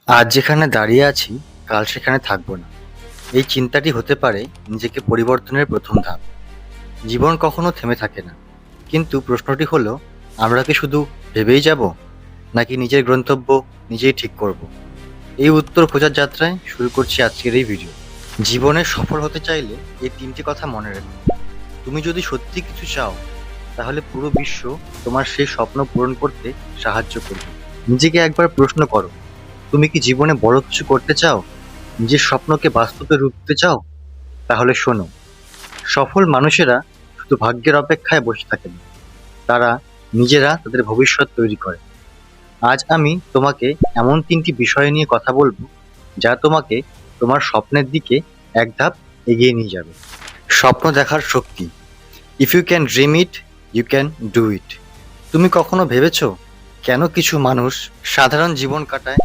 আজ যেখানে দাঁড়িয়ে আছি, কাল সেখানে থাকবো না। এই চিন্তাটি হতে পারে নিজেকে পরিবর্তনের প্রথম ধাপ। জীবন কখনো থেমে থাকে না। কিন্তু প্রশ্নটি হলো, আমরা কি শুধু ভেবেই যাব, নাকি নিজের গন্তব্য নিজেই ঠিক করব? এই উত্তর খোঁজার যাত্রায় শুরু করছি আজকের এই ভিডিও। জীবনে সফল হতে চাইলে এই তিনটি কথা মনে রেখো। তুমি যদি সত্যি কিছু চাও, তাহলে পুরো বিশ্ব তোমার সেই স্বপ্ন পূরণ করতে সাহায্য করবে। নিজেকে একবার প্রশ্ন করো, তুমি কি জীবনে বড় কিছু করতে চাও? নিজের স্বপ্নকে বাস্তবে রূপ দিতে চাও? তাহলে শোনো, সফল মানুষেরা শুধু ভাগ্যের অপেক্ষায় বসে থাকে না, তারা নিজেরা তাদের ভবিষ্যৎ তৈরি করে। আজ আমি তোমাকে এমন তিনটি বিষয় নিয়ে কথা বলবো, যা তোমাকে তোমার স্বপ্নের দিকে এক ধাপ এগিয়ে নিয়ে যাবে। স্বপ্ন দেখার শক্তি। If you can dream it, you can do it. তুমি কখনো ভেবেছো কেন কিছু মানুষ সাধারণ জীবন কাটায়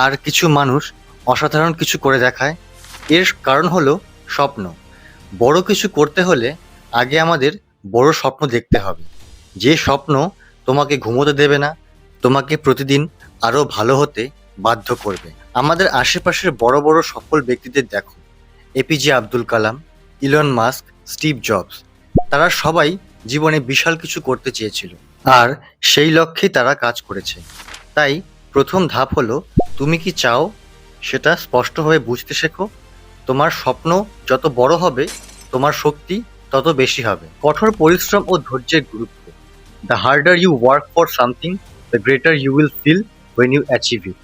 আর কিছু মানুষ অসাধারণ কিছু করে দেখায়? এর কারণ হলো স্বপ্ন। বড় কিছু করতে হলে আগে আমাদের বড় স্বপ্ন দেখতে হবে, যে স্বপ্ন তোমাকে ঘুমোতে দেবে না, তোমাকে প্রতিদিন আরো ভালো হতে বাধ্য করবে। আমাদের আশেপাশের বড় বড় সফল ব্যক্তিদের দেখো, APJ Abdul Kalam, Elon Musk, Steve jobs. তারা সবাই জীবনে বিশাল কিছু করতে চেয়েছিল, আর সেই লক্ষ্যেই তারা কাজ করেছে। তাই প্রথম ধাপ হলো, তুমি কি চাও সেটা স্পষ্টভাবে বুঝতে শেখো। তোমার স্বপ্ন যত বড় হবে, তোমার শক্তি তত বেশি হবে। কঠোর পরিশ্রম ও ধৈর্যের গুরুত্ব। The harder you work for something, the greater you will feel when you achieve it.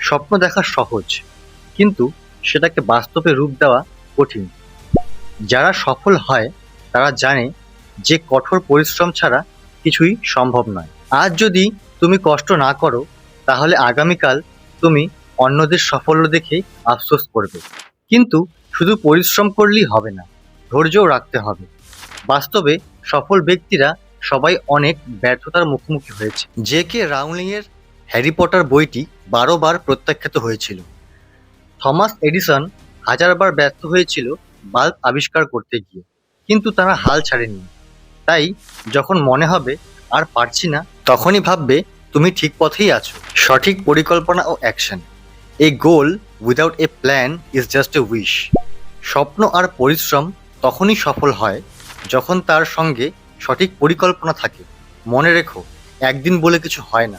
স্বপ্ন দেখা সহজ, কিন্তু সেটাকে বাস্তবে রূপ দেওয়া কঠিন। যারা সফল হয় তারা জানে যে কঠোর পরিশ্রম ছাড়া কিছুই সম্ভব নয়। আজ যদি তুমি কষ্ট না করো, তাহলে আগামীকাল তুমি অন্যদের সাফল্য দেখে আফসোস করবে। কিন্তু শুধু পরিশ্রম করলেই হবে না, ধৈর্যও রাখতে হবে। বাস্তবে সফল ব্যক্তিরা সবাই অনেক ব্যর্থতার মুখোমুখি হয়েছে। জে কে রাউলিং এর হ্যারি পটার বইটি 12বার প্রত্যাখ্যাত হয়েছিল। থমাস এডিসন হাজারবার ব্যর্থ হয়েছিল বাল্ব আবিষ্কার করতে গিয়ে, কিন্তু তারা হাল ছাড়েনি। তাই যখন মনে হবে আর পারছি না, তখনই ভাববে তুমি ঠিক পথেই আছো। সঠিক পরিকল্পনা ও action. A goal without a plan is just a wish. স্বপ্ন আর পরিশ্রম তখনই সফল হয় যখন তার সঙ্গে সঠিক পরিকল্পনা থাকে। মনে রেখো, একদিন বলে কিছু হয় না।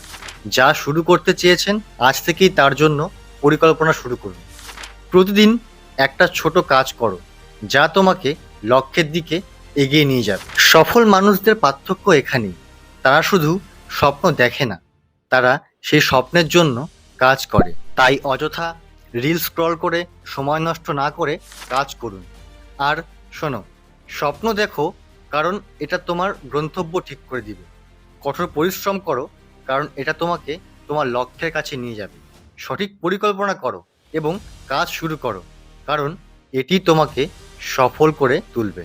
যা শুরু করতে চেয়েছেন, আজ থেকেই তার জন্য পরিকল্পনা শুরু করুন। প্রতিদিন একটা ছোট কাজ করো, যা তোমাকে লক্ষ্যের দিকে এগিয়ে নিয়ে যাবে। সফল মানুষদের পার্থক্য এখানেই। তারা শুধু স্বপ্ন দেখে না, তারা সেই স্বপ্নের জন্য কাজ করে। তাই অযথা রিল স্ক্রল করে সময় নষ্ট না করে কাজ করুন। আর শোনো, স্বপ্ন দেখো কারণ এটা তোমার গন্তব্য ঠিক করে দিবে। কঠোর পরিশ্রম করো কারণ এটা তোমাকে তোমার লক্ষ্যের কাছে নিয়ে যাবে। সঠিক পরিকল্পনা করো এবং কাজ শুরু করো, কারণ এটি তোমাকে সফল করে তুলবে।